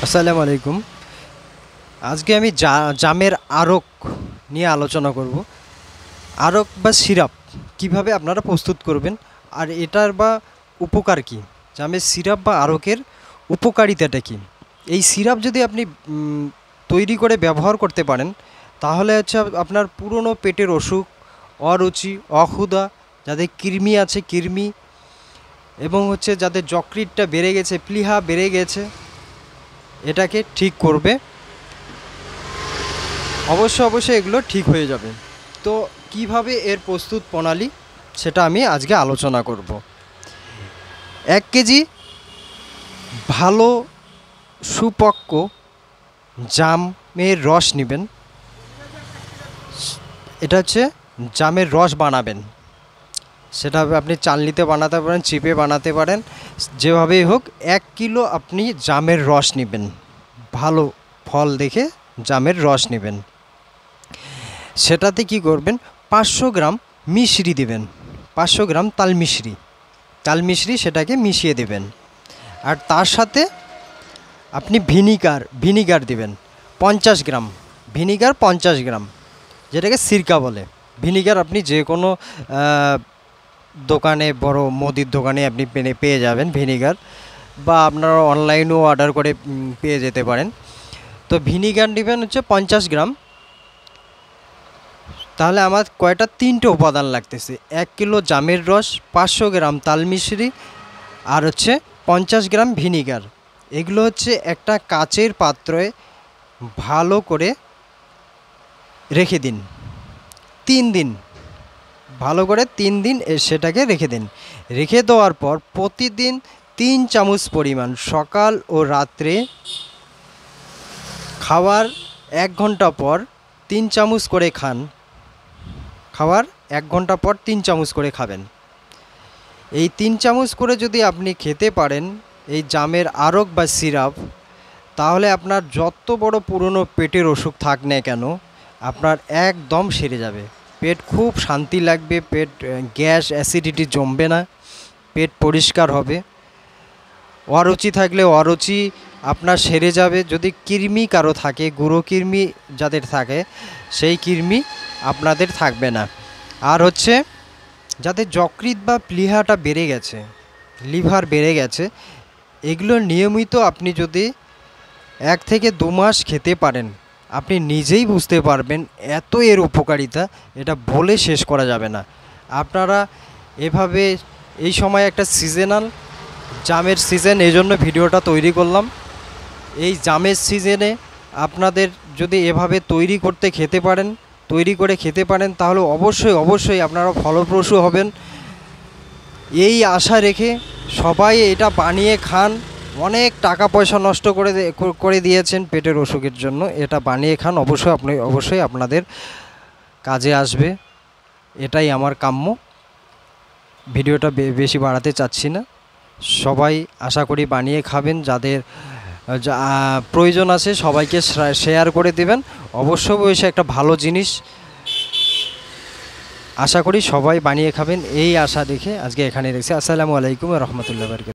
আসসালামু আলাইকুম। আজকে আমি জামের আড়ক নিয়ে আলোচনা করব। আড়ক বা সিরাপ কিভাবে আপনারা প্রস্তুত করবেন আর এটার বা উপকার কি, জামের সিরাপ বা আড়কের উপকারিতাটা কি। এই সিরাপ যদি আপনি তৈরি করে ব্যবহার করতে পারেন তাহলে হচ্ছে আপনার পুরনো পেটের অসুখ, অরুচি, অক্ষুধা, যাদের কৃমি আছে কৃমি, এবং হচ্ছে যাদের যকৃৎটা বেড়ে গেছে, প্লীহা বেড়ে গেছে, এটাকে ঠিক করবে। অবশ্যই এগুলো ঠিক হয়ে যাবে। তো কিভাবে এর প্রস্তুত প্রণালী সেটা আমি আজকে আলোচনা করব। 1 কেজি ভালো সুপক্ক জামের রস নেবেন। এটা হচ্ছে জামের রস বানাবেন, সেটা আপনি চালনিতে বানাতে পারেন, চিপে বানাতে পারেন, যেভাবেই হোক 1 কিলো আপনি জামের রস নেবেন। ভালো ফল দেখে জামের রস নেবেন। সেটাতে কি করবেন, 500 গ্রাম মিশ্রি দেবেন, 500 গ্রাম তাল মিশ্রি সেটাকে মিশিয়ে দেবেন। আর তার সাথে আপনি ভিনিগার দেবেন 50 গ্রাম, ভিনিগার 50 গ্রাম, যেটাকে সিরকা বলে। ভিনিগার আপনি যে কোনো দোকানে, বড় মুদির দোকানে আপনি পেয়ে যাবেন ভিনিগার, বা আপনারা অনলাইনেও অর্ডার করে পেয়ে যেতে পারেন। তো ভিনিগার নেবেন হচ্ছে 50 গ্রাম। তাহলে আমার কয়টা, 3টে উপাদান লাগতেছে। 1 কিলো জামের রস, 500 গ্রাম তাল মিশ্রি, আর হচ্ছে 50 গ্রাম ভিনিগার। এগুলো হচ্ছে একটা কাচের পাত্রে ভালো করে রেখে দিন 3 দিন, ভালো করে 3 দিন সেটাকে রেখে দিন। রেখে দেওয়ার পর প্রতিদিন 3 চামচ পরিমাণ সকাল ও রাত্রে, খাওয়ার 1 ঘন্টা পর 3 চামচ করে খান। খাওয়ার 1 ঘন্টা পর 3 চামচ করে খাবেন। এই 3 চামচ করে যদি আপনি খেতে পারেন এই জামের আড়ক বা সিরাপ, তাহলে আপনার যত বড় পুরনো পেটের অসুখ থাক না কেন আপনার একদম সেরে যাবে। পেট খুব শান্তি লাগবে, পেট গ্যাস অ্যাসিডিটি জমবে না, পেট পরিষ্কার হবে। অরুচি থাকলে অরুচি আপনার সেরে যাবে। যদি কৃমি কারো থাকে, গুঁড়ো কৃমি যাদের থাকে, সেই কৃমি আপনাদের থাকবে না। আর হচ্ছে যাদের যকৃৎ বা প্লীহাটা বেড়ে গেছে, লিভার বেড়ে গেছে, এগুলো নিয়মিত আপনি যদি 1 থেকে 2 মাস খেতে পারেন, আপনি নিজেই বুঝতে পারবেন এত এর উপকারিতা, এটা বলে শেষ করা যাবে না। আপনারা এভাবে, এই সময় একটা সিজনাল জামের সিজন, এই জন্য ভিডিওটা তৈরি করলাম। এই জামের সিজনে আপনাদের যদি এভাবে তৈরি করে খেতে পারেন তাহলে অবশ্যই আপনারা ফলপ্রসূ হবেন। এই আশা রেখে সবাই এটা বানিয়ে খান। অনেক টাকা পয়সা নষ্ট করে দিয়েছেন পেটের অসুখের জন্য, এটা বানিয়ে খান। অবশ্যই আপনাদের কাজে আসবে, এটাই আমার কাম্য। ভিডিওটা বেশি বাড়াতে চাচ্ছি না। সবাই আশা করি বানিয়ে খাবেন। যাদের প্রয়োজন আছে সবাইকে শেয়ার করে দেবেন। অবশ্যই একটা ভালো জিনিস, আশা করি সবাই বানিয়ে খাবেন, এই আশা দেখে আজকে এখানে রেখেছি। আসসালামু আলাইকুম ওয়া রাহমাতুল্লাহি ওয়া বারাকাতুহু।